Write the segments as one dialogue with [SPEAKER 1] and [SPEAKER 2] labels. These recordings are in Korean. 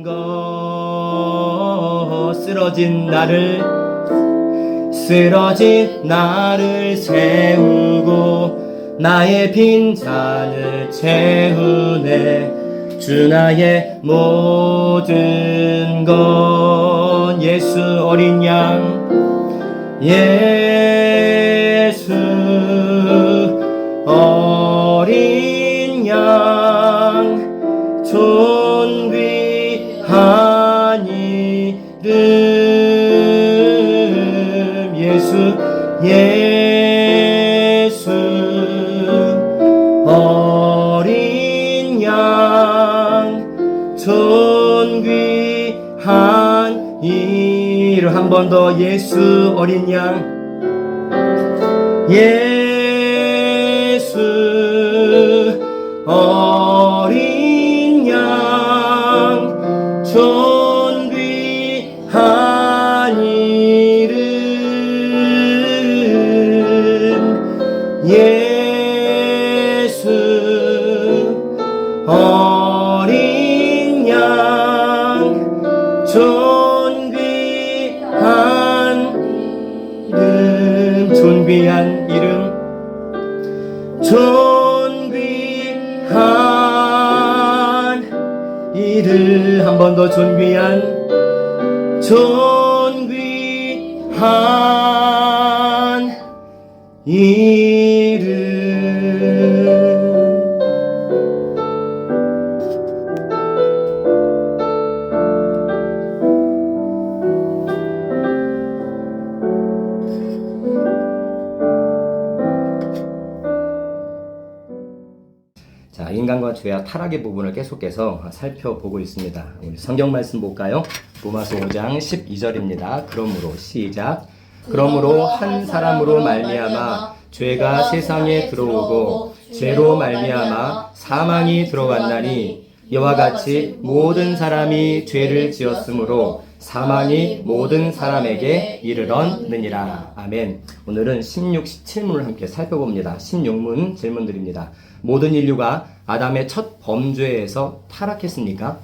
[SPEAKER 1] 것 쓰러진 나를 세우고 나의 빈잔을 채우네. 주 나의 모든 것. 예수 어린 양, 예수 어린 양, 존귀한 이름. 예수 어린 양, 존귀한 이름. 한 번 더. 예수 어린 양, 예수 어린 양, 존귀한 이름. 예수 어린 양, 존귀한 이름. 존귀한 이름, 존귀한 이름. 한 번 더. 존귀한 이름. 자, 인간과 죄와 타락의 부분을 계속해서 살펴보고 있습니다. 우리 성경 말씀 볼까요? 로마서 5장 12절입니다. 그러므로 시작. 그러므로 한 사람으로 말미암아 죄가 세상에 들어오고 죄로 말미암아 사망이 들어왔나니 이와 같이 모든 사람이 죄를 지었으므로 사망이 모든 사람에게 이르렀느니라. 아멘. 오늘은 16, 17문을 함께 살펴봅니다. 16문 질문드립니다. 모든 인류가 아담의 첫 범죄에서 타락했습니까?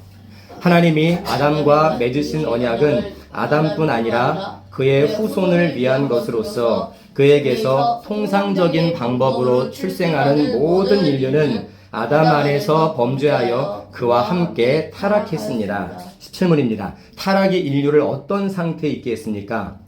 [SPEAKER 1] 하나님이 아담과 맺으신 언약은 아담뿐 아니라 그의 후손을 위한 것으로서 그에게서 통상적인 방법으로 출생하는 모든 인류는 아담 안에서 범죄하여 그와 함께 타락했습니다. 17문입니다. 타락이 인류를 어떤 상태에 있게 했습니까?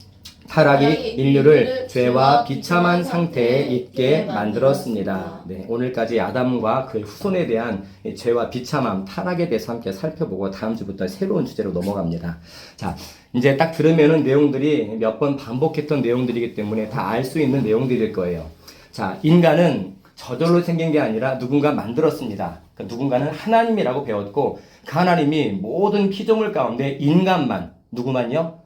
[SPEAKER 1] 타락이 인류를 죄와 비참한 상태에 있게 만들었습니다. 네, 오늘까지 아담과 그의 후손에 대한 죄와 비참함, 타락에 대해서 함께 살펴보고 다음 주부터 새로운 주제로 넘어갑니다. 자, 이제 딱 들으면은 내용들이 몇 번 반복했던 내용들이기 때문에 다 알 수 있는 내용들일 거예요. 자, 인간은 저절로 생긴 게 아니라 누군가 만들었습니다. 그러니까 누군가는 하나님이라고 배웠고 그 하나님이 모든 피조물 가운데 인간만, 누구만요?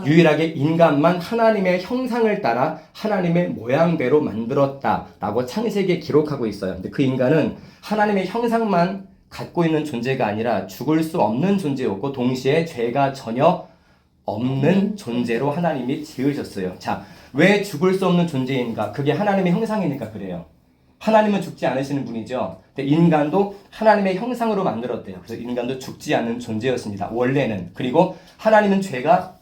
[SPEAKER 1] 유일하게 인간만 하나님의 형상을 따라 하나님의 모양대로 만들었다라고 창세기에 기록하고 있어요. 근데 그 인간은 하나님의 형상만 갖고 있는 존재가 아니라 죽을 수 없는 존재였고 동시에 죄가 전혀 없는 존재로 하나님이 지으셨어요. 자, 왜 죽을 수 없는 존재인가? 그게 하나님의 형상이니까 그래요. 하나님은 죽지 않으시는 분이죠. 근데 인간도 하나님의 형상으로 만들었대요. 그래서 인간도 죽지 않는 존재였습니다. 원래는. 그리고 하나님은 죄가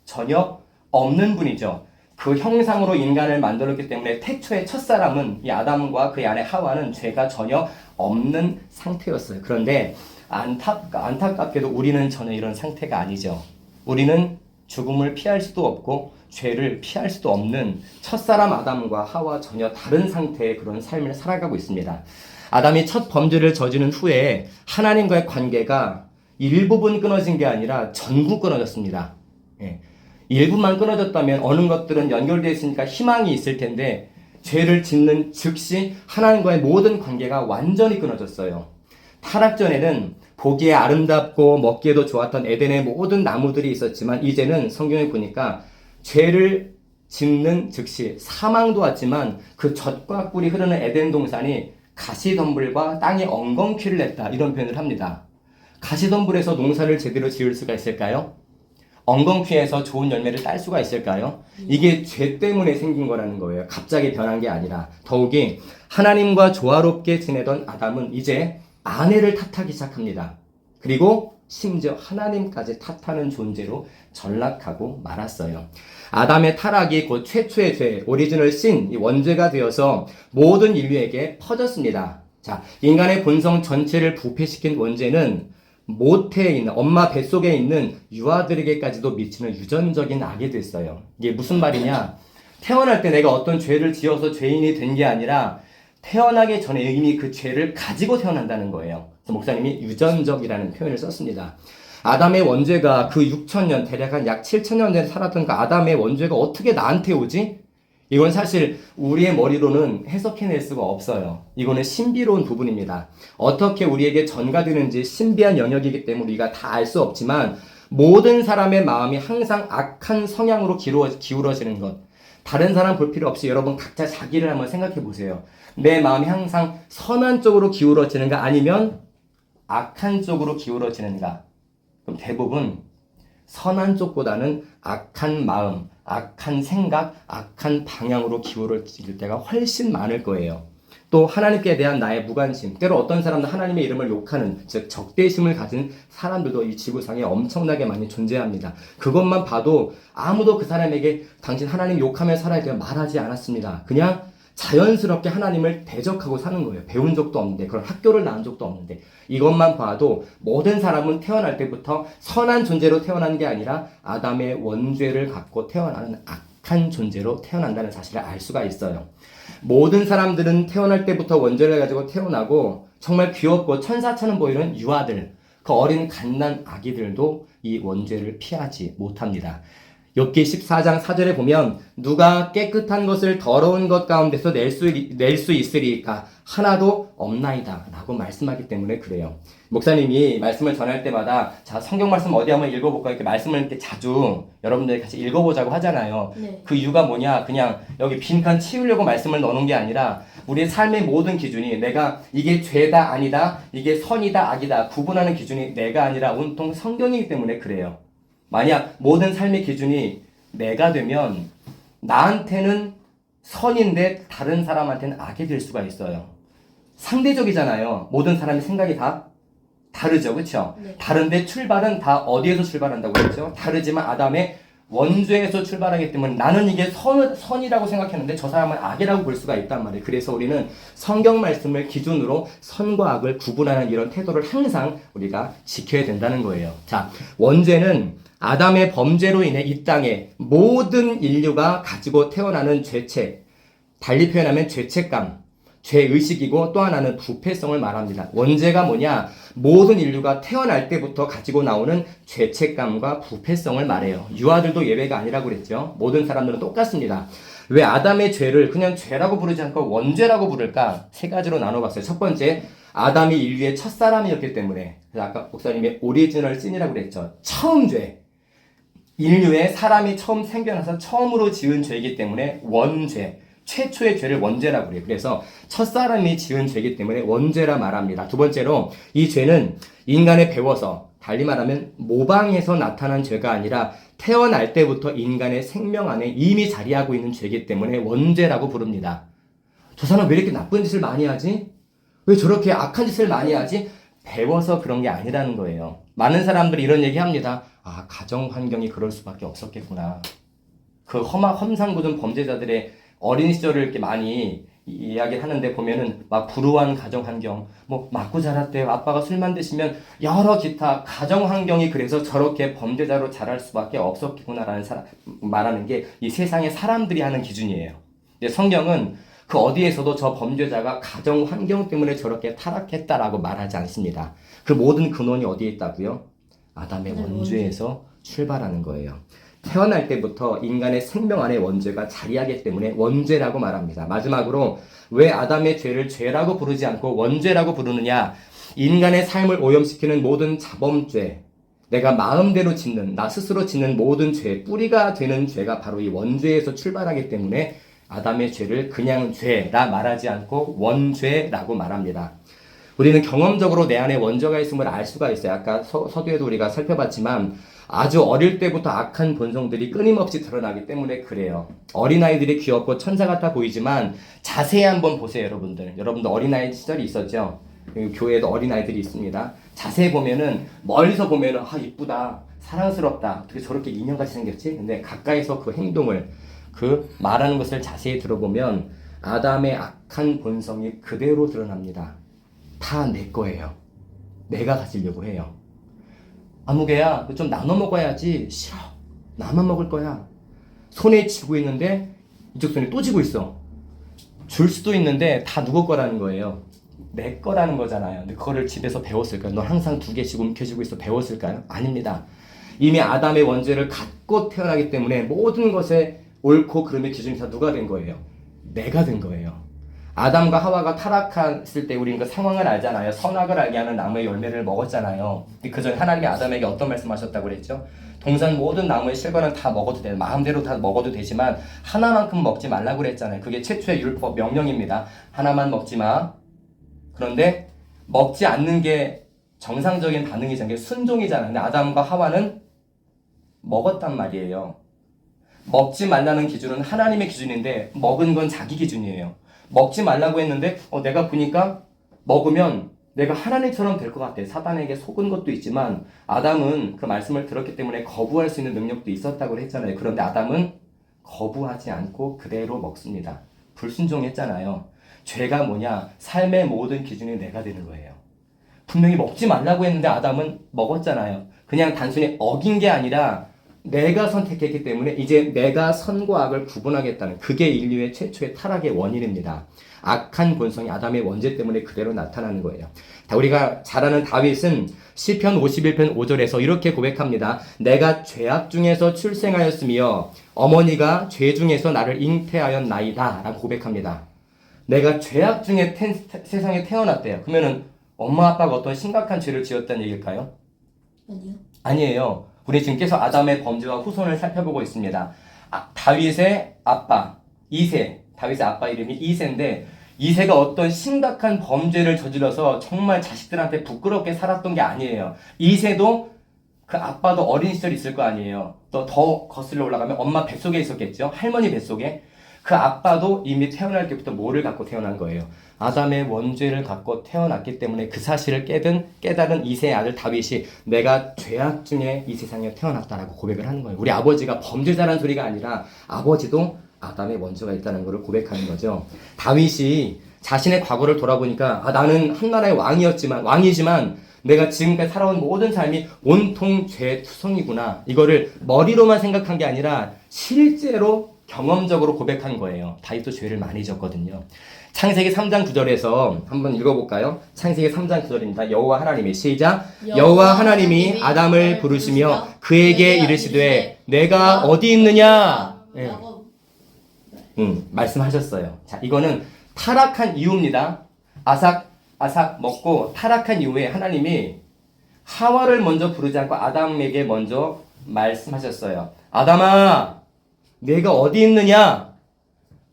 [SPEAKER 1] 전혀 없는 분이죠. 그 형상으로 인간을 만들었기 때문에 태초의 첫사람은 이 아담과 그의 아내 하와는 죄가 전혀 없는 상태였어요. 그런데 안타깝게도 우리는 전혀 이런 상태가 아니죠. 우리는 죽음을 피할 수도 없고 죄를 피할 수도 없는 첫사람 아담과 하와 전혀 다른 상태의 그런 삶을 살아가고 있습니다. 아담이 첫 범죄를 저지른 후에 하나님과의 관계가 일부분 끊어진 게 아니라 전구 끊어졌습니다. 예. 일부만 끊어졌다면 어느 것들은 연결되어 있으니까 희망이 있을 텐데 죄를 짓는 즉시 하나님과의 모든 관계가 완전히 끊어졌어요. 타락 전에는 보기에 아름답고 먹기에도 좋았던 에덴의 모든 나무들이 있었지만 이제는 성경에 보니까 죄를 짓는 즉시 사망도 왔지만 그 젖과 꿀이 흐르는 에덴 동산이 가시덤불과 땅에 엉겅퀴를 냈다, 이런 표현을 합니다. 가시덤불에서 농사를 제대로 지을 수가 있을까요? 엉겅퀴에서 좋은 열매를 딸 수가 있을까요? 이게 죄 때문에 생긴 거라는 거예요. 갑자기 변한 게 아니라. 더욱이 하나님과 조화롭게 지내던 아담은 이제 아내를 탓하기 시작합니다. 그리고 심지어 하나님까지 탓하는 존재로 전락하고 말았어요. 아담의 타락이 곧 최초의 죄, 오리지널 신, 이 원죄가 되어서 모든 인류에게 퍼졌습니다. 자, 인간의 본성 전체를 부패시킨 원죄는 모태에 있는 엄마 뱃속에 있는 유아들에게까지도 미치는 유전적인 악이 됐어요. 이게 무슨 말이냐? 태어날 때 내가 어떤 죄를 지어서 죄인이 된 게 아니라 태어나기 전에 이미 그 죄를 가지고 태어난다는 거예요. 그래서 목사님이 유전적이라는 표현을 썼습니다. 아담의 원죄가 그 6,000년, 대략 한 약 7,000년 전에 살았던 그 아담의 원죄가 어떻게 나한테 오지? 이건 사실 우리의 머리로는 해석해낼 수가 없어요. 이거는 신비로운 부분입니다. 어떻게 우리에게 전가되는지 신비한 영역이기 때문에 우리가 다 알 수 없지만 모든 사람의 마음이 항상 악한 성향으로 기울어지는 것. 다른 사람 볼 필요 없이 여러분 각자 자기를 한번 생각해 보세요. 내 마음이 항상 선한 쪽으로 기울어지는가 아니면 악한 쪽으로 기울어지는가? 그럼 대부분 선한 쪽보다는 악한 마음, 악한 생각, 악한 방향으로 기울어질 때가 훨씬 많을 거예요. 또 하나님께 대한 나의 무관심, 때로 어떤 사람은 하나님의 이름을 욕하는, 즉 적대심을 가진 사람들도 이 지구상에 엄청나게 많이 존재합니다. 그것만 봐도 아무도 그 사람에게 당신 하나님 욕하며 살아야 돼요 말하지 않았습니다. 그냥 자연스럽게 하나님을 대적하고 사는 거예요. 배운 적도 없는데, 그런 학교를 나온 적도 없는데, 이것만 봐도 모든 사람은 태어날 때부터 선한 존재로 태어난 게 아니라 아담의 원죄를 갖고 태어나는 악한 존재로 태어난다는 사실을 알 수가 있어요. 모든 사람들은 태어날 때부터 원죄를 가지고 태어나고 정말 귀엽고 천사처럼 보이는 유아들, 그 어린 갓난 아기들도 이 원죄를 피하지 못합니다. 욥기 14장 4절에 보면 누가 깨끗한 것을 더러운 것 가운데서 낼 수 있으리까 하나도 없나이다 라고 말씀하기 때문에 그래요. 목사님이 말씀을 전할 때마다 자 성경 말씀 어디 한번 읽어볼까 이렇게 말씀을 이렇게 자주 여러분들이 같이 읽어보자고 하잖아요. 네. 그 이유가 뭐냐, 그냥 여기 빈칸 치우려고 말씀을 넣어놓은 게 아니라 우리의 삶의 모든 기준이 내가 이게 죄다 아니다, 이게 선이다 악이다 구분하는 기준이 내가 아니라 온통 성경이기 때문에 그래요. 만약 모든 삶의 기준이 내가 되면 나한테는 선인데 다른 사람한테는 악이 될 수가 있어요. 상대적이잖아요. 모든 사람의 생각이 다 다르죠. 그렇죠? 네. 다른데 출발은 다 어디에서 출발한다고 했죠? 다르지만 아담의 원죄에서 출발하기 때문에 나는 이게 선이라고 생각했는데 저 사람은 악이라고 볼 수가 있단 말이에요. 그래서 우리는 성경 말씀을 기준으로 선과 악을 구분하는 이런 태도를 항상 우리가 지켜야 된다는 거예요. 자, 원죄는 아담의 범죄로 인해 이 땅에 모든 인류가 가지고 태어나는 죄책, 달리 표현하면 죄책감, 죄의식이고 또 하나는 부패성을 말합니다. 원죄가 뭐냐? 모든 인류가 태어날 때부터 가지고 나오는 죄책감과 부패성을 말해요. 유아들도 예외가 아니라고 그랬죠. 모든 사람들은 똑같습니다. 왜 아담의 죄를 그냥 죄라고 부르지 않고 원죄라고 부를까? 세 가지로 나눠봤어요. 첫 번째, 아담이 인류의 첫사람이었기 때문에. 그래서 아까 목사님이 오리지널 씬이라고 그랬죠. 처음 죄. 인류의 사람이 처음 생겨나서 처음으로 지은 죄이기 때문에 원죄. 최초의 죄를 원죄라고 그래요. 그래서 첫사람이 지은 죄이기 때문에 원죄라 말합니다. 두 번째로 이 죄는 인간에 배워서 달리 말하면 모방해서 나타난 죄가 아니라 태어날 때부터 인간의 생명 안에 이미 자리하고 있는 죄이기 때문에 원죄라고 부릅니다. 저 사람 왜 이렇게 나쁜 짓을 많이 하지? 왜 저렇게 악한 짓을 많이 하지? 배워서 그런 게 아니라는 거예요. 많은 사람들이 이런 얘기 합니다. 아, 가정 환경이 그럴 수밖에 없었겠구나. 그 험상궂은 범죄자들의 어린 시절을 이렇게 많이 이야기를 하는데 보면은 막 불우한 가정 환경, 뭐 맞고 자랐대요. 아빠가 술만 드시면 여러 기타 가정 환경이 그래서 저렇게 범죄자로 자랄 수밖에 없었구나라는 말하는 게 이 세상의 사람들이 하는 기준이에요. 근데 성경은 그 어디에서도 저 범죄자가 가정 환경 때문에 저렇게 타락했다라고 말하지 않습니다. 그 모든 근원이 어디에 있다고요? 아담의 원죄에서 출발하는 거예요. 태어날 때부터 인간의 생명 안에 원죄가 자리하기 때문에 원죄라고 말합니다. 마지막으로 왜 아담의 죄를 죄라고 부르지 않고 원죄라고 부르느냐? 인간의 삶을 오염시키는 모든 자범죄, 내가 마음대로 짓는, 나 스스로 짓는 모든 죄, 뿌리가 되는 죄가 바로 이 원죄에서 출발하기 때문에 아담의 죄를 그냥 죄라 말하지 않고 원죄라고 말합니다. 우리는 경험적으로 내 안에 원죄가 있음을 알 수가 있어요. 아까 서두에도 우리가 살펴봤지만 아주 어릴 때부터 악한 본성들이 끊임없이 드러나기 때문에 그래요. 어린아이들이 귀엽고 천사 같아 보이지만 자세히 한번 보세요, 여러분들. 여러분들 어린아이 시절이 있었죠? 교회에도 어린아이들이 있습니다. 자세히 보면은 멀리서 보면은 이쁘다, 사랑스럽다, 어떻게 저렇게 인형같이 생겼지? 근데 가까이서 그 행동을, 그 말하는 것을 자세히 들어보면 아담의 악한 본성이 그대로 드러납니다. 다 내 거예요. 내가 가지려고 해요. 아무개야, 좀 나눠 먹어야지. 싫어. 나만 먹을 거야. 손에 쥐고 있는데 이쪽 손에 또 쥐고 있어. 줄 수도 있는데 다 누구 거라는 거예요. 내 거라는 거잖아요. 근데 그거를 집에서 배웠을까요? 넌 항상 2개씩 움켜쥐고 있어. 배웠을까요? 아닙니다. 이미 아담의 원죄를 갖고 태어나기 때문에 모든 것에 옳고 그름의 기준이 다 누가 된 거예요? 내가 된 거예요. 아담과 하와가 타락했을 때 우리는 그 상황을 알잖아요. 선악을 알게 하는 나무의 열매를 먹었잖아요. 근데 그 전에 하나님이 아담에게 어떤 말씀하셨다고 그랬죠? 동산 모든 나무의 실과는 다 먹어도 돼. 마음대로 다 먹어도 되지만 하나만큼 먹지 말라고 그랬잖아요. 그게 최초의 율법 명령입니다. 하나만 먹지 마. 그런데 먹지 않는 게 정상적인 반응이잖아요. 그게 순종이잖아요. 근데 아담과 하와는 먹었단 말이에요. 먹지 말라는 기준은 하나님의 기준인데 먹은 건 자기 기준이에요. 먹지 말라고 했는데 내가 보니까 먹으면 내가 하나님처럼 될 것 같아. 사단에게 속은 것도 있지만 아담은 그 말씀을 들었기 때문에 거부할 수 있는 능력도 있었다고 했잖아요. 그런데 아담은 거부하지 않고 그대로 먹습니다. 불순종했잖아요. 죄가 뭐냐? 삶의 모든 기준이 내가 되는 거예요. 분명히 먹지 말라고 했는데 아담은 먹었잖아요. 그냥 단순히 어긴 게 아니라 내가 선택했기 때문에 이제 내가 선과 악을 구분하겠다는, 그게 인류의 최초의 타락의 원인입니다. 악한 본성이 아담의 원죄 때문에 그대로 나타나는 거예요. 우리가 잘 아는 다윗은 시편 51편 5절에서 이렇게 고백합니다. 내가 죄악 중에서 출생하였으며 어머니가 죄 중에서 나를 잉태하였나이다 라고 고백합니다. 내가 죄악 중에 세상에 태어났대요. 그러면은 엄마 아빠가 어떤 심각한 죄를 지었다는 얘기일까요?
[SPEAKER 2] 아니요.
[SPEAKER 1] 아니에요. 우리 지금 계속 아담의 범죄와 후손을 살펴보고 있습니다. 다윗의 아빠 이세, 다윗의 아빠 이름이 이세인데 이세가 어떤 심각한 범죄를 저질러서 정말 자식들한테 부끄럽게 살았던 게 아니에요. 이세도 그 아빠도 어린 시절 있을 거 아니에요. 또 더 거슬러 올라가면 엄마 뱃속에 있었겠죠. 할머니 뱃속에. 그 아빠도 이미 태어날 때부터 뭐를 갖고 태어난 거예요? 아담의 원죄를 갖고 태어났기 때문에 그 사실을 깨달은 이세의 아들 다윗이 내가 죄악 중에 이 세상에 태어났다라고 고백을 하는 거예요. 우리 아버지가 범죄자라는 소리가 아니라 아버지도 아담의 원죄가 있다는 것을 고백하는 거죠. 다윗이 자신의 과거를 돌아보니까 나는 한나라의 왕이지만 내가 지금까지 살아온 모든 삶이 온통 죄투성이구나. 이거를 머리로만 생각한 게 아니라 실제로 경험적으로 고백한 거예요. 다윗도 죄를 많이 졌거든요. 창세기 3장 9절에서 한번 읽어볼까요? 창세기 3장 9절입니다. 여호와 하나님이 시작. 여호와 하나님이 아담을 부르시며 그에게 이르시되 내가 어디 있느냐? 네. 말씀하셨어요. 자, 이거는 타락한 이유입니다. 아삭 먹고 타락한 이후에 하나님이 하와를 먼저 부르지 않고 아담에게 먼저 말씀하셨어요. 아담아, 내가 어디 있느냐?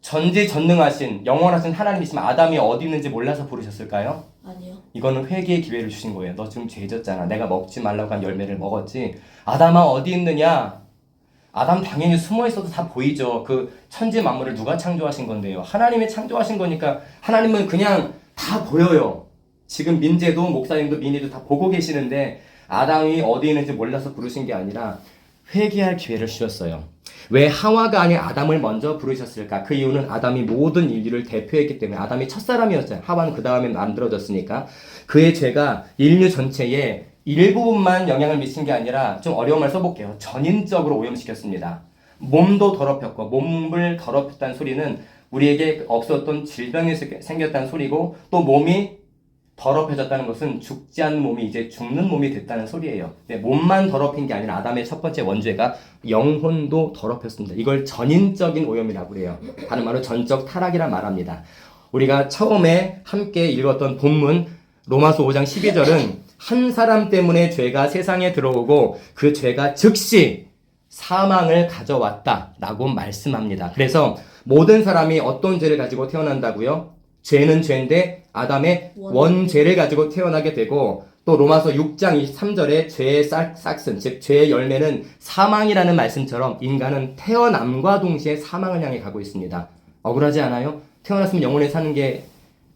[SPEAKER 1] 전지전능하신 영원하신 하나님이시면 아담이 어디 있는지 몰라서 부르셨을까요?
[SPEAKER 2] 아니요.
[SPEAKER 1] 이거는 회개의 기회를 주신 거예요. 너 지금 죄 졌잖아. 내가 먹지 말라고 한 열매를 먹었지. 아담아 어디 있느냐? 아담 당연히 숨어 있어도 다 보이죠. 그 천지 만물을 누가 창조하신 건데요? 하나님이 창조하신 거니까 하나님은 그냥 다 보여요. 지금 민재도 목사님도 민희도 다 보고 계시는데 아담이 어디 있는지 몰라서 부르신 게 아니라 회개할 기회를 주셨어요. 왜 하와가 아닌 아담을 먼저 부르셨을까? 그 이유는 아담이 모든 인류를 대표했기 때문에. 아담이 첫사람이었어요. 하와는 그 다음에 만들어졌으니까. 그의 죄가 인류 전체에 일부분만 영향을 미친 게 아니라, 좀 어려운 말 써볼게요. 전인적으로 오염시켰습니다. 몸도 더럽혔고, 몸을 더럽혔다는 소리는 우리에게 없었던 질병이 생겼다는 소리고, 또 몸이 더럽혀졌다는 것은 죽지 않는 몸이 이제 죽는 몸이 됐다는 소리예요. 근데 몸만 더럽힌 게 아니라 아담의 첫 번째 원죄가 영혼도 더럽혔습니다. 이걸 전인적인 오염이라고 해요. 다른 말로 전적 타락이라 말합니다. 우리가 처음에 함께 읽었던 본문 로마서 5장 12절은 한 사람 때문에 죄가 세상에 들어오고 그 죄가 즉시 사망을 가져왔다라고 말씀합니다. 그래서 모든 사람이 어떤 죄를 가지고 태어난다고요? 죄는 죄인데 아담의 원죄를 가지고 태어나게 되고, 또 로마서 6장 23절에 죄의 싹슨, 즉 죄의 열매는 사망이라는 말씀처럼 인간은 태어남과 동시에 사망을 향해 가고 있습니다. 억울하지 않아요? 태어났으면 영원히 사는 게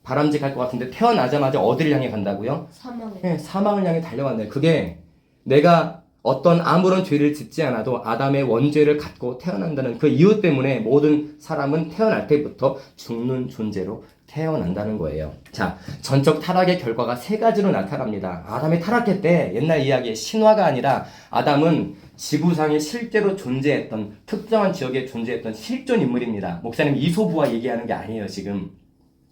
[SPEAKER 1] 바람직할 것 같은데 태어나자마자 어디를 향해 간다고요?
[SPEAKER 2] 사망에.
[SPEAKER 1] 네, 사망을 향해 달려간다. 그게 내가 어떤 아무런 죄를 짓지 않아도 아담의 원죄를 갖고 태어난다는 그 이유 때문에 모든 사람은 태어날 때부터 죽는 존재로 태어난다는 거예요. 자, 전적 타락의 결과가 세 가지로 나타납니다. 아담이 타락했대. 옛날 이야기의 신화가 아니라 아담은 지구상에 실제로 존재했던 특정한 지역에 존재했던 실존 인물입니다. 목사님 이소부와 얘기하는 게 아니에요, 지금.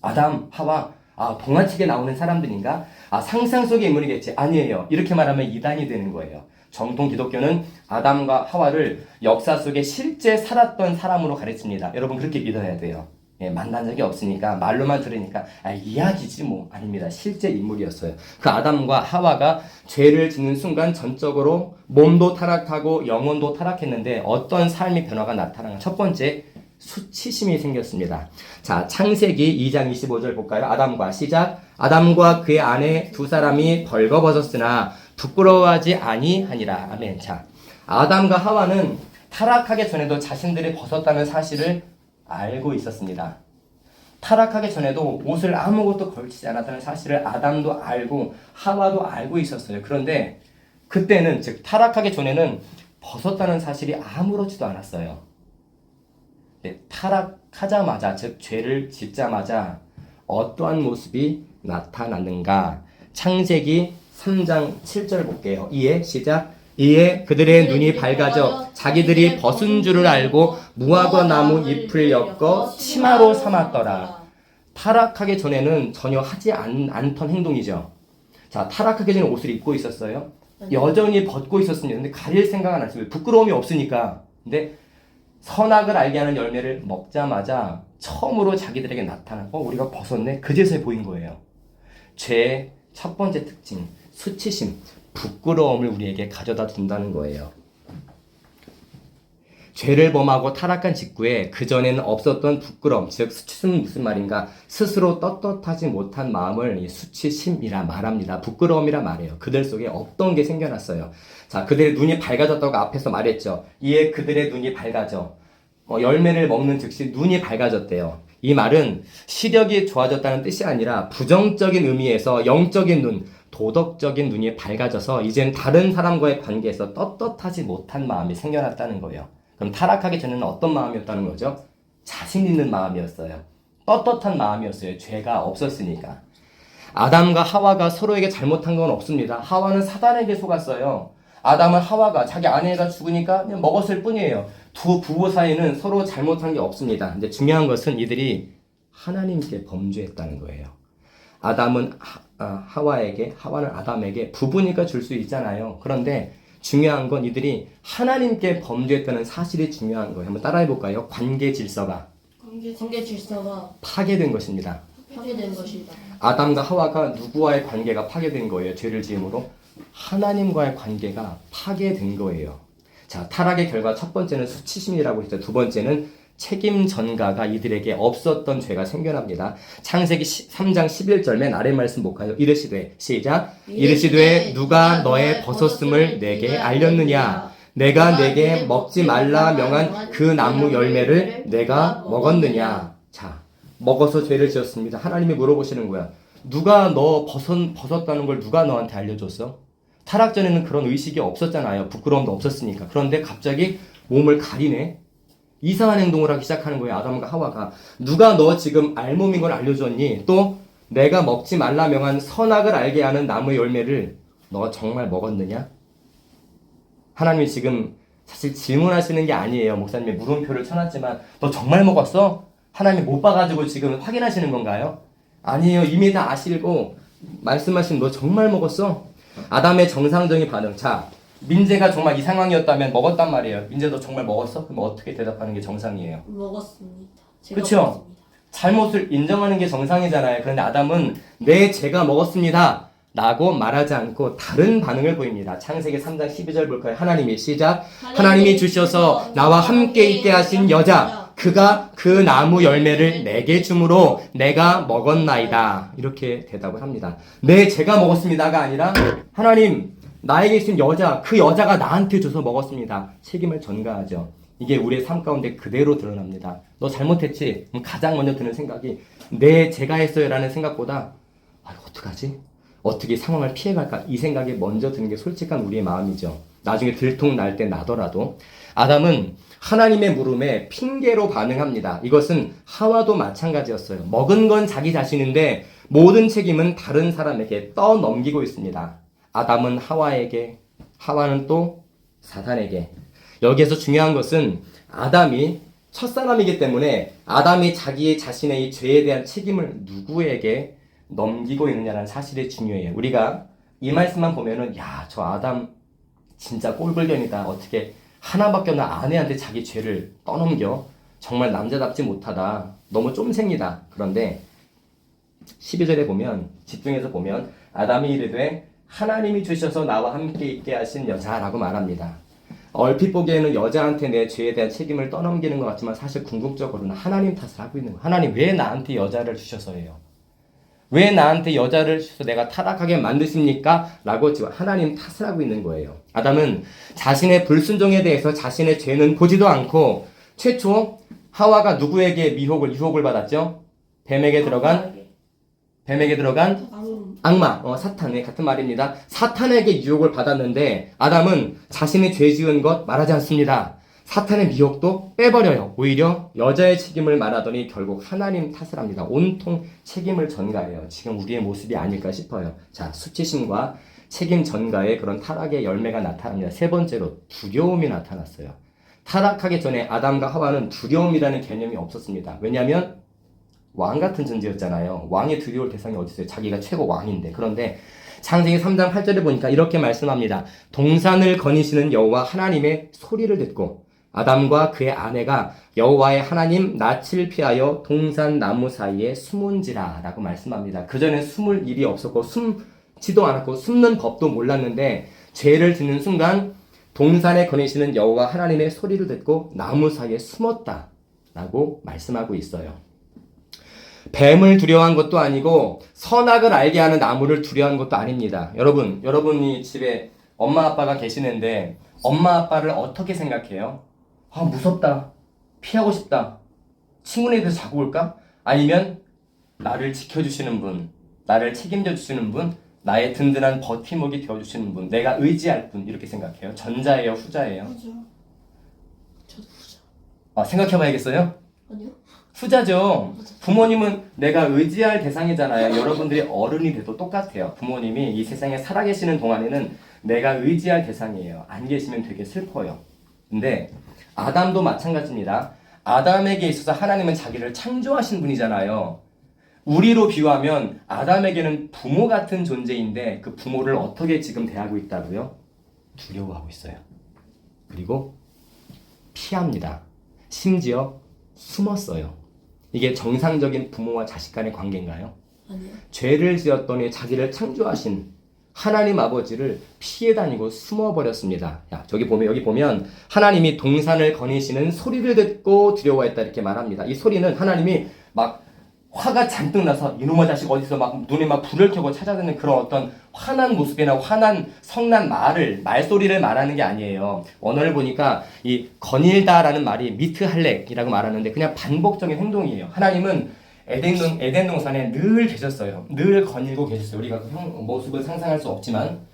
[SPEAKER 1] 아담, 하와, 동화책에 나오는 사람들인가? 상상 속의 인물이겠지. 아니에요. 이렇게 말하면 이단이 되는 거예요. 정통 기독교는 아담과 하와를 역사 속에 실제 살았던 사람으로 가르칩니다. 여러분 그렇게 믿어야 돼요. 예, 만난 적이 없으니까 말로만 들으니까 이야기지 뭐. 아닙니다. 실제 인물이었어요. 그 아담과 하와가 죄를 짓는 순간 전적으로 몸도 타락하고 영혼도 타락했는데 어떤 삶의 변화가 나타나는 첫 번째 수치심이 생겼습니다. 자, 창세기 2장 25절 볼까요? 아담과 시작. 아담과 그의 아내 두 사람이 벌거벗었으나 부끄러워하지 아니하니라. 아멘. 자, 아담과 하와는 타락하기 전에도 자신들이 벗었다는 사실을 알고 있었습니다. 타락하기 전에도 옷을 아무것도 걸치지 않았다는 사실을 아담도 알고 하와도 알고 있었어요. 그런데 그때는, 즉 타락하기 전에는 벗었다는 사실이 아무렇지도 않았어요. 네, 타락하자마자, 즉 죄를 짓자마자 어떠한 모습이 나타났는가? 창세기 3장 7절 볼게요. 이에 시작. 이에 그들의 눈이 밝아져 자기들이 벗은 줄을 알고 무화과 나무 잎을 엮어 치마로 삼았더라. 타락하기 전에는 전혀 하지 않던 행동이죠. 자, 타락하기 전에 옷을 입고 있었어요. 여전히 벗고 있었습니다. 근데 가릴 생각은 안 했어요. 부끄러움이 없으니까. 근데 선악을 알게 하는 열매를 먹자마자 처음으로 자기들에게 나타난 우리가 벗었네? 그제서야 보인 거예요. 죄의 첫 번째 특징, 수치심, 부끄러움을 우리에게 가져다 준다는 거예요. 죄를 범하고 타락한 직후에 그전에는 없었던 부끄러움, 즉 수치심은 무슨 말인가? 스스로 떳떳하지 못한 마음을 수치심이라 말합니다. 부끄러움이라 말해요. 그들 속에 없던 게 생겨났어요. 자, 그들의 눈이 밝아졌다고 앞에서 말했죠. 이에 그들의 눈이 밝아져. 열매를 먹는 즉시 눈이 밝아졌대요. 이 말은 시력이 좋아졌다는 뜻이 아니라 부정적인 의미에서 영적인 눈, 도덕적인 눈이 밝아져서 이젠 다른 사람과의 관계에서 떳떳하지 못한 마음이 생겨났다는 거예요. 그럼 타락하기 전에는 어떤 마음이었다는 거죠? 자신 있는 마음이었어요. 떳떳한 마음이었어요. 죄가 없었으니까. 아담과 하와가 서로에게 잘못한 건 없습니다. 하와는 사단에게 속았어요. 아담은 하와가 자기 아내가 죽으니까 그냥 먹었을 뿐이에요. 두 부부 사이는 서로 잘못한 게 없습니다. 근데 중요한 것은 이들이 하나님께 범죄했다는 거예요. 아담은 하와에게, 하와는 아담에게 부부니까 줄 수 있잖아요. 그런데 중요한 건 이들이 하나님께 범죄했다는 사실이 중요한 거예요. 한번 따라해 볼까요? 관계 질서가 파괴된 것입니다.
[SPEAKER 2] 파괴된 것이다.
[SPEAKER 1] 아담과 하와가 누구와의 관계가 파괴된 거예요? 죄를 지음으로 하나님과의 관계가 파괴된 거예요. 자, 타락의 결과 첫 번째는 수치심이라고 했죠. 두 번째는 책임 전가가 이들에게 없었던 죄가 생겨납니다. 창세기 3장 11절 맨 아래 말씀 볼까요? 이르시되 시작. 이르시되 누가 너의 벗었음을 내게 알렸느냐? 내가 내게 먹지 말라 명한 그 나무 열매를 내가 먹었느냐? 자, 먹어서 죄를 지었습니다. 하나님이 물어보시는 거야. 누가 너 벗었다는 걸 누가 너한테 알려줬어? 타락 전에는 그런 의식이 없었잖아요. 부끄러움도 없었으니까. 그런데 갑자기 몸을 가리네. 이상한 행동을 하기 시작하는 거예요. 아담과 하와가. 누가 너 지금 알몸인 걸 알려줬니? 또 내가 먹지 말라 명한 선악을 알게 하는 나무의 열매를 너 정말 먹었느냐? 하나님이 지금 사실 질문하시는 게 아니에요. 목사님이 물음표를 쳐놨지만 너 정말 먹었어? 하나님이 못 봐가지고 지금 확인하시는 건가요? 아니에요. 이미 다 아시고 말씀하신 너 정말 먹었어? 아담의 정상적인 반응. 자, 민재가 정말 이 상황이었다면 먹었단 말이에요. 민재 너 정말 먹었어? 그럼 어떻게 대답하는 게 정상이에요?
[SPEAKER 2] 먹었습니다.
[SPEAKER 1] 그렇죠? 잘못을 인정하는 게 정상이잖아요. 그런데 아담은 네, 제가 먹었습니다 라고 말하지 않고 다른 반응을 보입니다. 창세기 3장 12절 볼까요? 하나님이 시작. 하나님이 주셔서 나와 함께 있게 하신 여자 그가 그 나무 열매를 내게 주므로 내가 먹었나이다. 이렇게 대답을 합니다. 네, 제가 먹었습니다가 아니라 하나님 나에게 있는 여자, 그 여자가 나한테 줘서 먹었습니다. 책임을 전가하죠. 이게 우리의 삶 가운데 그대로 드러납니다. 너 잘못했지? 그럼 가장 먼저 드는 생각이 제가 했어요 라는 생각보다 어떡하지? 어떻게 상황을 피해갈까? 이 생각이 먼저 드는 게 솔직한 우리의 마음이죠. 나중에 들통날 때 나더라도. 아담은 하나님의 물음에 핑계로 반응합니다. 이것은 하와도 마찬가지였어요. 먹은 건 자기 자신인데 모든 책임은 다른 사람에게 떠넘기고 있습니다. 아담은 하와에게, 하와는 또 사탄에게. 여기에서 중요한 것은 아담이 첫사람이기 때문에 아담이 자기 자신의 이 죄에 대한 책임을 누구에게 넘기고 있느냐는 사실이 중요해요. 우리가 이 말씀만 보면은 저 아담 진짜 꼴불견이다. 어떻게 하나밖에 없는 아내한테 자기 죄를 떠넘겨? 정말 남자답지 못하다. 너무 쫌생이다. 그런데 12절에 보면, 집중해서 보면 아담이 이르되 하나님이 주셔서 나와 함께 있게 하신 여자라고 말합니다. 얼핏 보기에는 여자한테 내 죄에 대한 책임을 떠넘기는 것 같지만 사실 궁극적으로는 하나님 탓을 하고 있는 거예요. 하나님 왜 나한테 여자를 주셔서예요? 왜 나한테 여자를 주셔서 내가 타락하게 만드십니까? 라고 지금 하나님 탓을 하고 있는 거예요. 아담은 자신의 불순종에 대해서 자신의 죄는 보지도 않고 최초 하와가 누구에게 유혹을 받았죠? 뱀에게 들어간 악마, 사탄의 같은 말입니다. 사탄에게 유혹을 받았는데 아담은 자신이 죄 지은 것 말하지 않습니다. 사탄의 미혹도 빼버려요. 오히려 여자의 책임을 말하더니 결국 하나님 탓을 합니다. 온통 책임을 전가해요. 지금 우리의 모습이 아닐까 싶어요. 자, 수치심과 책임 전가의 그런 타락의 열매가 나타납니다. 세 번째로 두려움이 나타났어요. 타락하기 전에 아담과 하와는 두려움이라는 개념이 없었습니다. 왜냐하면 왕 같은 존재였잖아요. 왕이 두려울 대상이 어디 있어요? 자기가 최고 왕인데. 그런데 창세기 3장 8절에 보니까 이렇게 말씀합니다. 동산을 거니시는 여호와 하나님의 소리를 듣고 아담과 그의 아내가 여호와의 하나님 낯을 피하여 동산 나무 사이에 숨은지라 라고 말씀합니다. 그전에 숨을 일이 없었고 숨지도 않았고 숨는 법도 몰랐는데 죄를 짓는 순간 동산에 거니시는 여호와 하나님의 소리를 듣고 나무 사이에 숨었다 라고 말씀하고 있어요. 뱀을 두려워한 것도 아니고 선악을 알게 하는 나무를 두려워한 것도 아닙니다. 여러분이 집에 엄마 아빠가 계시는데 엄마 아빠를 어떻게 생각해요? 무섭다. 피하고 싶다. 친구네 집에서 자고 올까? 아니면 나를 지켜주시는 분, 나를 책임져 주시는 분, 나의 든든한 버팀목이 되어주시는 분, 내가 의지할 분 이렇게 생각해요. 전자예요? 후자예요?
[SPEAKER 2] 저도 후자.
[SPEAKER 1] 생각해봐야겠어요?
[SPEAKER 2] 아니요.
[SPEAKER 1] 후자죠. 부모님은 내가 의지할 대상이잖아요. 여러분들이 어른이 돼도 똑같아요. 부모님이 이 세상에 살아계시는 동안에는 내가 의지할 대상이에요. 안 계시면 되게 슬퍼요. 근데 아담도 마찬가지입니다. 아담에게 있어서 하나님은 자기를 창조하신 분이잖아요. 우리로 비유하면 아담에게는 부모 같은 존재인데 그 부모를 어떻게 지금 대하고 있다고요? 두려워하고 있어요. 그리고 피합니다. 심지어 숨었어요. 이게 정상적인 부모와 자식 간의 관계인가요?
[SPEAKER 2] 아니요.
[SPEAKER 1] 죄를 지었더니 자기를 창조하신 하나님 아버지를 피해 다니고 숨어버렸습니다. 여기 보면 하나님이 동산을 거니시는 소리를 듣고 두려워했다 이렇게 말합니다. 이 소리는 하나님이 막 화가 잔뜩 나서 이놈의 자식 어디서 막 눈에 막 불을 켜고 찾아다니는 그런 어떤 화난 모습이나 화난 성난 말소리를 말하는 게 아니에요. 언어를 보니까 이 거닐다라는 말이 미트할렉이라고 말하는데 그냥 반복적인 행동이에요. 하나님은 에덴 동산에 늘 계셨어요. 늘 거닐고 계셨어요. 우리가 그 모습을 상상할 수 없지만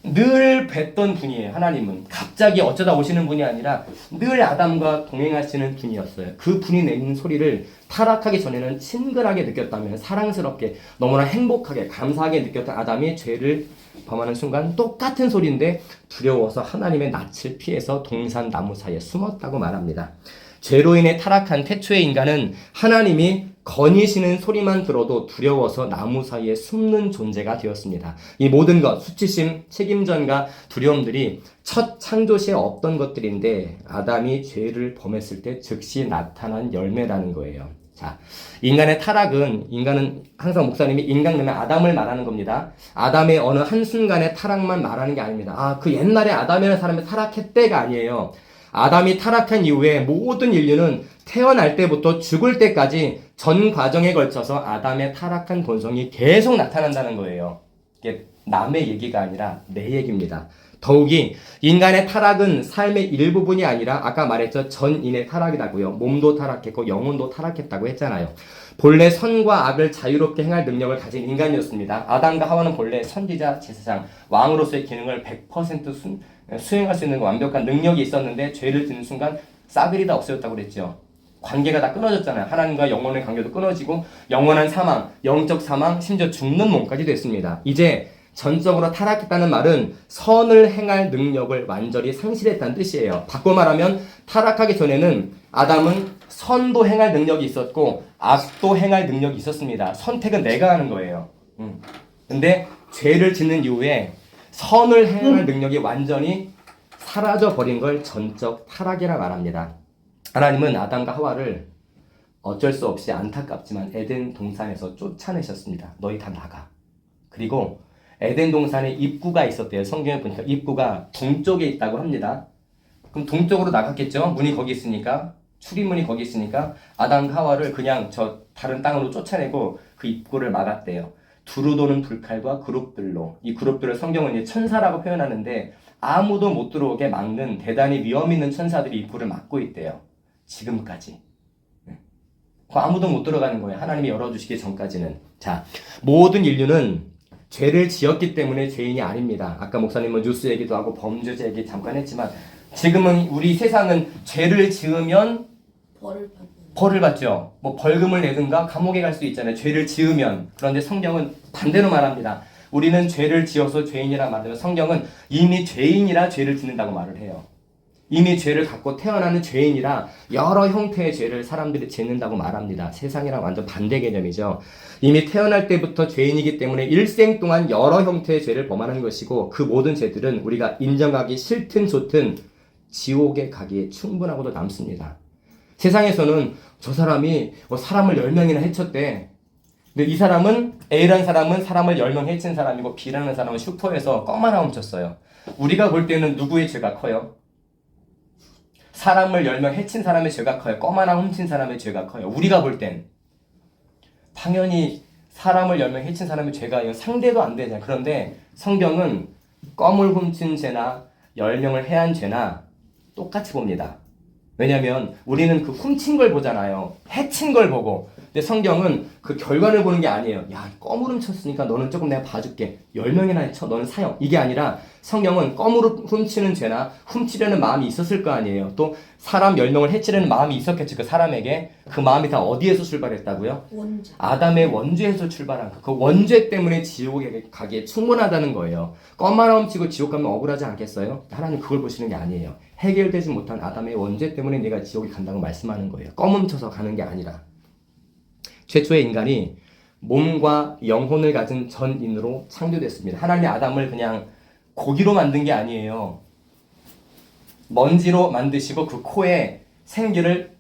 [SPEAKER 1] 늘 뵀던 분이에요. 하나님은 갑자기 어쩌다 오시는 분이 아니라 늘 아담과 동행하시는 분이었어요. 그 분이 내는 소리를 타락하기 전에는 친근하게 느꼈다면 사랑스럽게 너무나 행복하게 감사하게 느꼈던 아담이 죄를 범하는 순간 똑같은 소리인데 두려워서 하나님의 낯을 피해서 동산 나무 사이에 숨었다고 말합니다. 죄로 인해 타락한 태초의 인간은 하나님이 거니시는 소리만 들어도 두려워서 나무 사이에 숨는 존재가 되었습니다. 이 모든 것, 수치심, 책임전과 두려움들이 첫 창조 시에 없던 것들인데 아담이 죄를 범했을 때 즉시 나타난 열매라는 거예요. 자, 인간의 타락은 항상 목사님이 인간되면 아담을 말하는 겁니다. 아담의 어느 한순간의 타락만 말하는 게 아닙니다. 그 옛날에 아담이라는 사람이 타락했대가 아니에요. 아담이 타락한 이후에 모든 인류는 태어날 때부터 죽을 때까지 전 과정에 걸쳐서 아담의 타락한 본성이 계속 나타난다는 거예요. 이게 남의 얘기가 아니라 내 얘기입니다. 더욱이 인간의 타락은 삶의 일부분이 아니라 아까 말했죠. 전인의 타락이라고요. 몸도 타락했고 영혼도 타락했다고 했잖아요. 본래 선과 악을 자유롭게 행할 능력을 가진 인간이었습니다. 아담과 하와는 본래 선지자, 제사장, 왕으로서의 기능을 100% 수행할 수 있는 완벽한 능력이 있었는데 죄를 짓는 순간 싸그리 다 없어졌다고 그랬죠. 관계가 다 끊어졌잖아요. 하나님과 영혼의 관계도 끊어지고 영원한 사망, 영적 사망, 심지어 죽는 몸까지 됐습니다. 이제 전적으로 타락했다는 말은 선을 행할 능력을 완전히 상실했다는 뜻이에요. 바꿔 말하면 타락하기 전에는 아담은 선도 행할 능력이 있었고 악도 행할 능력이 있었습니다. 선택은 내가 하는 거예요. 근데 죄를 짓는 이후에 선을 행할 능력이 완전히 사라져 버린 걸 전적 타락이라 말합니다. 하나님은 아담과 하와를 어쩔 수 없이 안타깝지만 에덴 동산에서 쫓아내셨습니다. 너희 다 나가. 그리고 에덴 동산에 입구가 있었대요. 성경에 보니까 입구가 동쪽에 있다고 합니다. 그럼 동쪽으로 나갔겠죠? 문이 거기 있으니까, 출입문이 거기 있으니까 아담과 하와를 그냥 저 다른 땅으로 쫓아내고 그 입구를 막았대요. 두루 도는 불칼과 그룹들로. 이 그룹들을 성경은 이제 천사라고 표현하는데 아무도 못 들어오게 막는 대단히 위험 있는 천사들이 입구를 막고 있대요. 지금까지. 아무도 못 들어가는 거예요. 하나님이 열어주시기 전까지는. 자, 모든 인류는 죄를 지었기 때문에 죄인이 아닙니다. 아까 목사님은 뉴스 얘기도 하고 범죄자 얘기 잠깐 했지만 지금은 우리 세상은 죄를 지으면 벌을 받죠. 뭐 벌금을 내든가 감옥에 갈 수 있잖아요. 죄를 지으면. 그런데 성경은 반대로 말합니다. 우리는 죄를 지어서 죄인이라 말하면 성경은 이미 죄인이라 죄를 짓는다고 말을 해요. 이미 죄를 갖고 태어나는 죄인이라 여러 형태의 죄를 사람들이 짓는다고 말합니다. 세상이랑 완전 반대 개념이죠. 이미 태어날 때부터 죄인이기 때문에 일생 동안 여러 형태의 죄를 범하는 것이고 그 모든 죄들은 우리가 인정하기 싫든 좋든 지옥에 가기에 충분하고도 남습니다. 세상에서는 저 사람이 사람을 10명이나 해쳤대. 근데 이 사람은 A라는 사람은 사람을 10명 해친 사람이고 B라는 사람은 슈퍼에서 껌 하나 훔쳤어요. 우리가 볼 때는 누구의 죄가 커요? 사람을 10명 해친 사람의 죄가 커요? 껌 하나 훔친 사람의 죄가 커요? 우리가 볼 땐 당연히 사람을 10명 해친 사람의 죄가 상대도 안 되잖아요. 그런데 성경은 껌을 훔친 죄나 10명을 해한 죄나 똑같이 봅니다. 왜냐면 우리는 그 훔친 걸 보잖아요. 해친 걸 보고. 근데 성경은 그 결과를 보는 게 아니에요. 야, 껌으로 훔쳤으니까 너는 조금 내가 봐줄게. 10명이나 해쳐. 너는 사형. 이게 아니라 성경은 껌으로 훔치는 죄나 훔치려는 마음이 있었을 거 아니에요. 또 사람 10명을 해치려는 마음이 있었겠죠. 그 사람에게. 그 마음이 다 어디에서 출발했다고요?
[SPEAKER 2] 원죄.
[SPEAKER 1] 아담의 원죄에서 출발한 그 원죄 때문에 지옥에 가기에 충분하다는 거예요. 껌 하나 훔치고 지옥 가면 억울하지 않겠어요? 하나님 그걸 보시는 게 아니에요. 해결되지 못한 아담의 원죄 때문에 내가 지옥에 간다고 말씀하는 거예요. 껌 훔쳐서 가는 게 아니라. 최초의 인간이 몸과 영혼을 가진 전인으로 창조됐습니다. 하나님이 아담을 그냥 고기로 만든 게 아니에요. 먼지로 만드시고 그 코에 생기를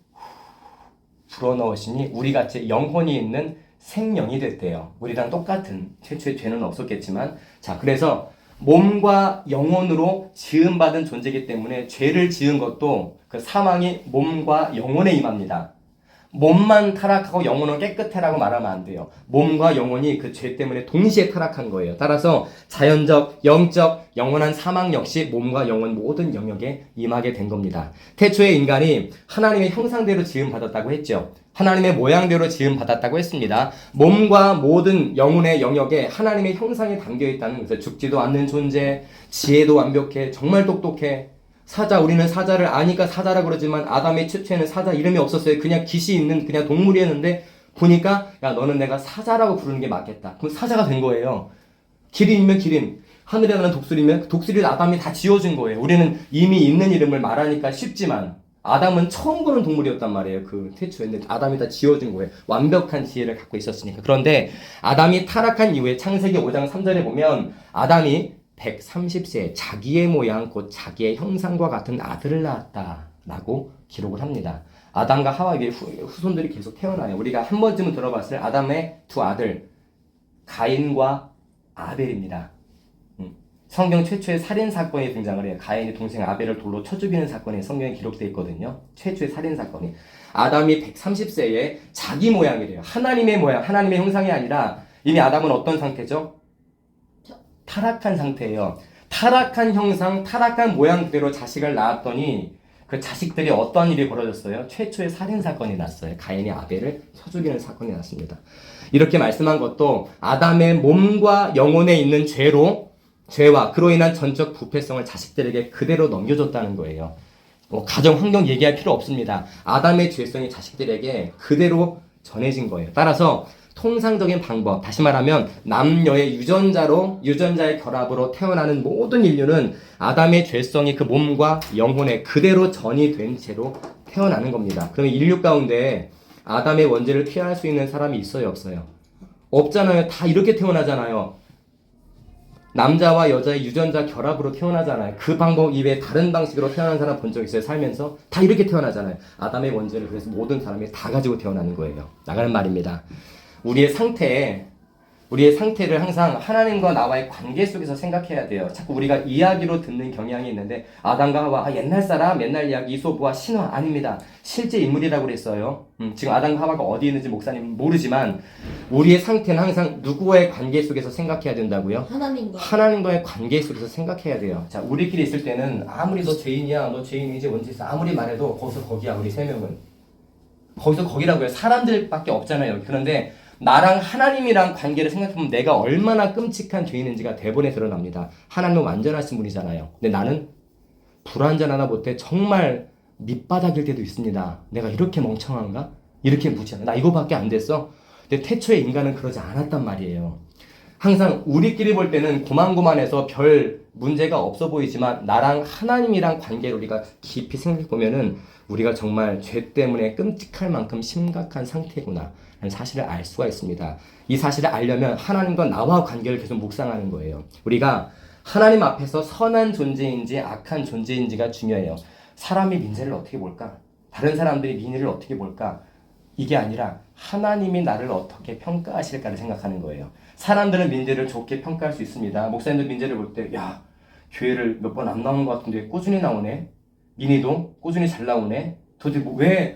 [SPEAKER 1] 불어넣으시니 우리같이 영혼이 있는 생명이 됐대요. 우리랑 똑같은 최초의 죄는 없었겠지만 자 그래서 몸과 영혼으로 지음받은 존재이기 때문에 죄를 지은 것도 그 사망이 몸과 영혼에 임합니다. 몸만 타락하고 영혼은 깨끗해라고 말하면 안 돼요. 몸과 영혼이 그 죄 때문에 동시에 타락한 거예요. 따라서 자연적, 영적, 영원한 사망 역시 몸과 영혼 모든 영역에 임하게 된 겁니다. 태초의 인간이 하나님의 형상대로 지음받았다고 했죠. 하나님의 모양대로 지음받았다고 했습니다. 몸과 모든 영혼의 영역에 하나님의 형상이 담겨있다는 것을 죽지도 않는 존재, 지혜도 완벽해, 정말 똑똑해. 사자, 우리는 사자를 아니까 사자라 그러지만 아담의 최초에는 사자 이름이 없었어요. 그냥 깃이 있는 그냥 동물이었는데 보니까 야 너는 내가 사자라고 부르는 게 맞겠다. 그럼 사자가 된 거예요. 기린이면 기린, 하늘에 나는 독수리면 독수리를 아담이 다 지어준 거예요. 우리는 이미 있는 이름을 말하니까 쉽지만 아담은 처음 보는 동물이었단 말이에요. 그 태초에 아담이 다 지어준 거예요. 완벽한 지혜를 갖고 있었으니까. 그런데 아담이 타락한 이후에 창세기 5장 3절에 보면 아담이 130세에 자기의 모양 곧 자기의 형상과 같은 아들을 낳았다라고 기록을 합니다. 아담과 하와의 후손들이 계속 태어나요. 우리가 한 번쯤은 들어봤을 아담의 두 아들 가인과 아벨입니다. 성경 최초의 살인사건이 등장을 해요. 가인이 동생 아벨을 돌로 쳐 죽이는 사건이 성경에 기록되어 있거든요. 최초의 살인사건이. 아담이 130세에 자기 모양이래요. 하나님의 모양, 하나님의 형상이 아니라 이미 아담은 어떤 상태죠? 타락한 상태예요. 타락한 형상, 타락한 모양 그대로 자식을 낳았더니 그 자식들이 어떤 일이 벌어졌어요? 최초의 살인 사건이 났어요. 가인이 아벨을 쳐 죽이는 사건이 났습니다. 이렇게 말씀한 것도 아담의 몸과 영혼에 있는 죄와 그로 인한 전적 부패성을 자식들에게 그대로 넘겨줬다는 거예요. 가정 환경 얘기할 필요 없습니다. 아담의 죄성이 자식들에게 그대로 전해진 거예요. 따라서 통상적인 방법, 다시 말하면 남녀의 유전자의 결합으로 태어나는 모든 인류는 아담의 죄성이 그 몸과 영혼에 그대로 전이 된 채로 태어나는 겁니다. 그러면 인류 가운데 아담의 원죄를 피할 수 있는 사람이 있어요, 없어요? 없잖아요. 다 이렇게 태어나잖아요. 남자와 여자의 유전자 결합으로 태어나잖아요. 그 방법 이외에 다른 방식으로 태어난 사람 본 적 있어요? 살면서? 다 이렇게 태어나잖아요. 아담의 원죄를 그래서 모든 사람이 다 가지고 태어나는 거예요. 나가는 말입니다. 우리의 상태를 항상 하나님과 나와의 관계 속에서 생각해야 돼요. 자꾸 우리가 이야기로 듣는 경향이 있는데 아담과 하와 옛날 사람, 옛날 이야기, 이솝과 신화 아닙니다. 실제 인물이라고 그랬어요. 지금 아담과 하와가 어디 있는지 목사님 모르지만 우리의 상태는 항상 누구와의 관계 속에서 생각해야 된다고요? 하나님과의 관계 속에서 생각해야 돼요. 자, 우리끼리 있을 때는 아무리 너 죄인이야, 너 죄인이지 뭔지 아무리 말해도 거기서 거기야. 우리 세 명은 거기서 거기라고요. 사람들밖에 없잖아요. 그런데 나랑 하나님이랑 관계를 생각해보면 내가 얼마나 끔찍한 죄인인지가 대본에 드러납니다. 하나님은 완전하신 분이잖아요. 근데 나는 불완전하나 못해 정말 밑바닥일 때도 있습니다. 내가 이렇게 멍청한가? 이렇게 무지한가? 나 이거밖에 안 됐어? 근데 태초에 인간은 그러지 않았단 말이에요. 항상 우리끼리 볼 때는 고만고만해서 별 문제가 없어 보이지만 나랑 하나님이랑 관계를 우리가 깊이 생각해보면은 우리가 정말 죄 때문에 끔찍할 만큼 심각한 상태구나 라는 사실을 알 수가 있습니다. 이 사실을 알려면 하나님과 나와 관계를 계속 묵상하는 거예요. 우리가 하나님 앞에서 선한 존재인지 악한 존재인지가 중요해요. 사람이 민재를 어떻게 볼까? 다른 사람들이 민희를 어떻게 볼까? 이게 아니라 하나님이 나를 어떻게 평가하실까를 생각하는 거예요. 사람들은 민재를 좋게 평가할 수 있습니다. 목사님들 민재를 볼 때 야, 교회를 몇 번 안 나오는 것 같은데 꾸준히 나오네. 민희도 꾸준히 잘 나오네. 도대체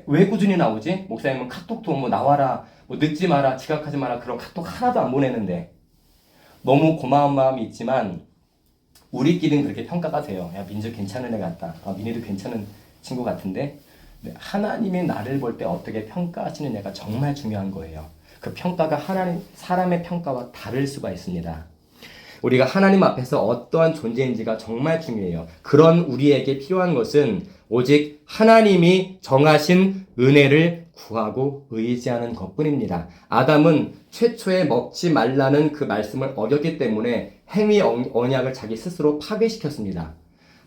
[SPEAKER 1] 왜 꾸준히 나오지? 목사님은 카톡도 뭐 나와라, 뭐 늦지 마라, 지각하지 마라 그런 카톡 하나도 안 보내는데 너무 고마운 마음이 있지만 우리끼리는 그렇게 평가가 돼요. 야, 민재 괜찮은 애 같다. 민희도 괜찮은 친구 같은데 하나님이 나를 볼 때 어떻게 평가하시느냐가 정말 중요한 거예요. 그 평가가 사람의 평가와 다를 수가 있습니다. 우리가 하나님 앞에서 어떠한 존재인지가 정말 중요해요. 그런 우리에게 필요한 것은 오직 하나님이 정하신 은혜를 구하고 의지하는 것뿐입니다. 아담은 최초에 먹지 말라는 그 말씀을 어겼기 때문에 행위 언약을 자기 스스로 파괴시켰습니다.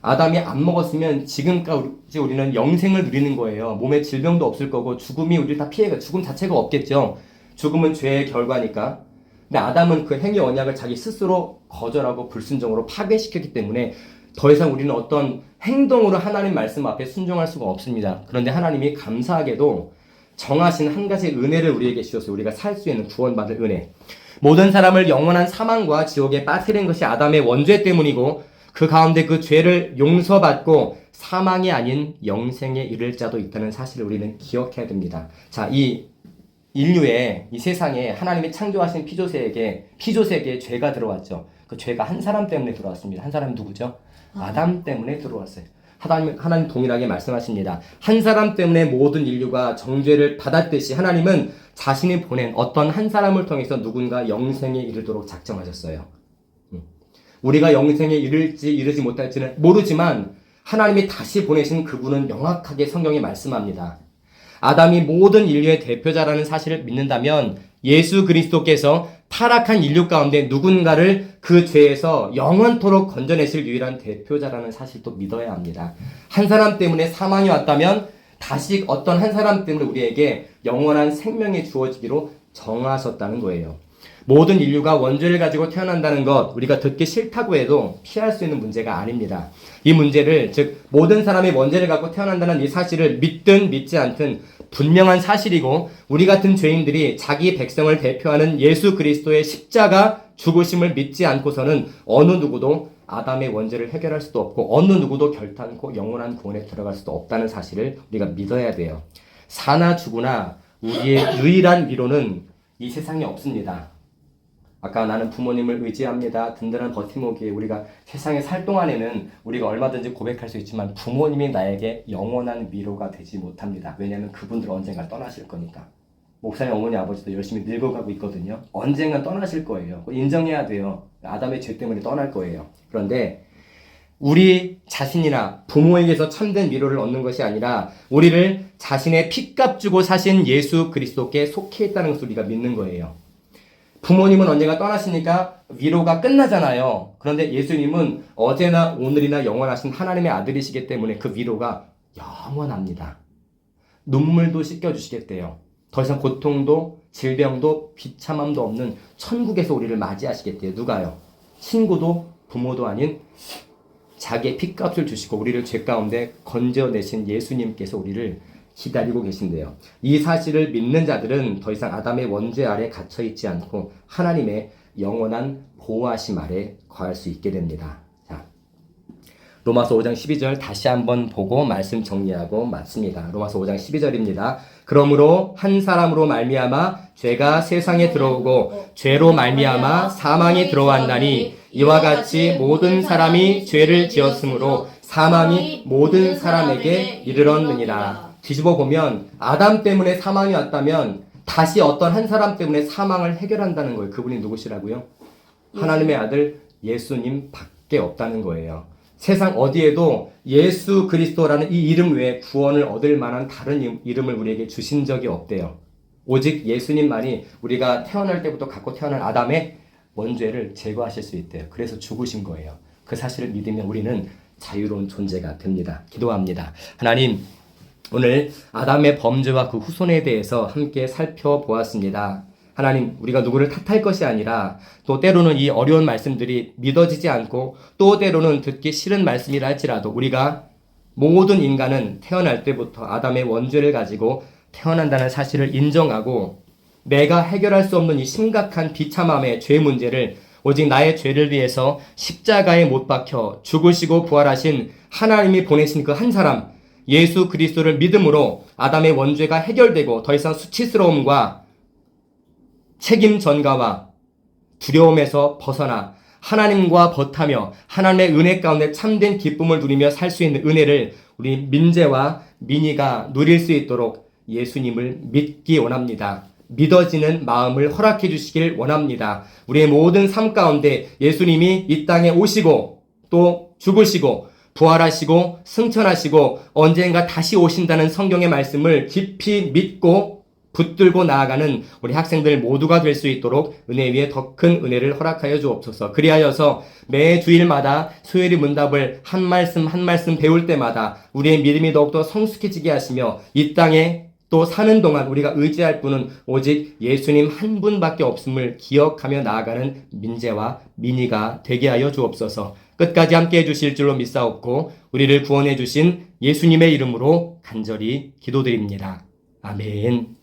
[SPEAKER 1] 아담이 안 먹었으면 지금까지 우리는 영생을 누리는 거예요. 몸에 질병도 없을 거고 죽음이 우리를 다 피해가 죽음 자체가 없겠죠. 죽음은 죄의 결과니까. 근데 아담은 그 행위 언약을 자기 스스로 거절하고 불순종으로 파괴시켰기 때문에 더 이상 우리는 어떤 행동으로 하나님 말씀 앞에 순종할 수가 없습니다. 그런데 하나님이 감사하게도 정하신 한 가지 은혜를 우리에게 주셨어요. 우리가 살 수 있는 구원받을 은혜. 모든 사람을 영원한 사망과 지옥에 빠뜨린 것이 아담의 원죄 때문이고 그 가운데 그 죄를 용서받고 사망이 아닌 영생에 이를 자도 있다는 사실을 우리는 기억해야 됩니다. 자, 이 인류에, 이 세상에 하나님이 창조하신 피조세에게 죄가 들어왔죠. 그 죄가 한 사람 때문에 들어왔습니다. 한 사람이 누구죠? 아담 때문에 들어왔어요. 하나님 동일하게 말씀하십니다. 한 사람 때문에 모든 인류가 정죄를 받았듯이 하나님은 자신이 보낸 어떤 한 사람을 통해서 누군가 영생에 이르도록 작정하셨어요. 우리가 영생에 이를지 이르지 못할지는 모르지만 하나님이 다시 보내신 그분은 명확하게 성경에 말씀합니다. 아담이 모든 인류의 대표자라는 사실을 믿는다면 예수 그리스도께서 타락한 인류 가운데 누군가를 그 죄에서 영원토록 건져내실 유일한 대표자라는 사실도 믿어야 합니다. 한 사람 때문에 사망이 왔다면 다시 어떤 한 사람 때문에 우리에게 영원한 생명이 주어지기로 정하셨다는 거예요. 모든 인류가 원죄를 가지고 태어난다는 것 우리가 듣기 싫다고 해도 피할 수 있는 문제가 아닙니다. 이 문제를 즉 모든 사람이 원죄를 갖고 태어난다는 이 사실을 믿든 믿지 않든 분명한 사실이고 우리 같은 죄인들이 자기 백성을 대표하는 예수 그리스도의 십자가 죽으심을 믿지 않고서는 어느 누구도 아담의 원죄를 해결할 수도 없고 어느 누구도 결탄코 영원한 구원에 들어갈 수도 없다는 사실을 우리가 믿어야 돼요. 사나 죽으나 우리의 유일한 위로는 이 세상에 없습니다. 아까 나는 부모님을 의지합니다. 든든한 버팀목이에요. 우리가 세상에 살 동안에는 우리가 얼마든지 고백할 수 있지만 부모님이 나에게 영원한 위로가 되지 못합니다. 왜냐하면 그분들은 언젠가 떠나실 거니까. 목사님, 어머니, 아버지도 열심히 늙어가고 있거든요. 언젠간 떠나실 거예요. 인정해야 돼요. 아담의 죄 때문에 떠날 거예요. 그런데 우리 자신이나 부모에게서 참된 위로를 얻는 것이 아니라 우리를 자신의 핏값 주고 사신 예수 그리스도께 속해 있다는 것을 우리가 믿는 거예요. 부모님은 언젠가 떠나시니까 위로가 끝나잖아요. 그런데 예수님은 어제나 오늘이나 영원하신 하나님의 아들이시기 때문에 그 위로가 영원합니다. 눈물도 씻겨주시겠대요. 더 이상 고통도 질병도 비참함도 없는 천국에서 우리를 맞이하시겠대요. 누가요? 친구도 부모도 아닌 자기의 핏값을 주시고 우리를 죄 가운데 건져내신 예수님께서 우리를 기다리고 계신데요. 이 사실을 믿는 자들은 더 이상 아담의 원죄 아래 갇혀있지 않고 하나님의 영원한 보호하심 아래 거할 수 있게 됩니다. 자, 로마서 5장 12절 다시 한번 보고 말씀 정리하고 마칩니다. 로마서 5장 12절입니다. 그러므로 한 사람으로 말미암아 죄가 세상에 들어오고 죄로 말미암아 사망이 들어왔나니 이와 같이 모든 사람이 죄를 지었으므로 사망이 모든 사람에게 이르렀느니라. 뒤집어 보면 아담 때문에 사망이 왔다면 다시 어떤 한 사람 때문에 사망을 해결한다는 거예요. 그분이 누구시라고요? 하나님의 아들 예수님 밖에 없다는 거예요. 세상 어디에도 예수 그리스도라는 이 이름 외에 구원을 얻을 만한 다른 이름을 우리에게 주신 적이 없대요. 오직 예수님만이 우리가 태어날 때부터 갖고 태어난 아담의 원죄를 제거하실 수 있대요. 그래서 죽으신 거예요. 그 사실을 믿으면 우리는 자유로운 존재가 됩니다. 기도합니다. 하나님, 오늘 아담의 범죄와 그 후손에 대해서 함께 살펴보았습니다. 하나님, 우리가 누구를 탓할 것이 아니라 또 때로는 이 어려운 말씀들이 믿어지지 않고 또 때로는 듣기 싫은 말씀이라 할지라도 우리가 모든 인간은 태어날 때부터 아담의 원죄를 가지고 태어난다는 사실을 인정하고 내가 해결할 수 없는 이 심각한 비참함의 죄 문제를 오직 나의 죄를 위해서 십자가에 못 박혀 죽으시고 부활하신 하나님이 보내신 그 한 사람 예수 그리스도를 믿음으로 아담의 원죄가 해결되고 더 이상 수치스러움과 책임 전가와 두려움에서 벗어나 하나님과 벗하며 하나님의 은혜 가운데 참된 기쁨을 누리며 살 수 있는 은혜를 우리 민재와 민희가 누릴 수 있도록 예수님을 믿기 원합니다. 믿어지는 마음을 허락해 주시길 원합니다. 우리의 모든 삶 가운데 예수님이 이 땅에 오시고 또 죽으시고 부활하시고 승천하시고 언젠가 다시 오신다는 성경의 말씀을 깊이 믿고 붙들고 나아가는 우리 학생들 모두가 될 수 있도록 은혜 위에 더 큰 은혜를 허락하여 주옵소서. 그리하여서 매 주일마다 수요일 문답을 한 말씀 한 말씀 배울 때마다 우리의 믿음이 더욱더 성숙해지게 하시며 이 땅에 또 사는 동안 우리가 의지할 분은 오직 예수님 한 분밖에 없음을 기억하며 나아가는 민재와 민희가 되게 하여 주옵소서. 끝까지 함께해 주실 줄로 믿사옵고 우리를 구원해 주신 예수님의 이름으로 간절히 기도드립니다. 아멘.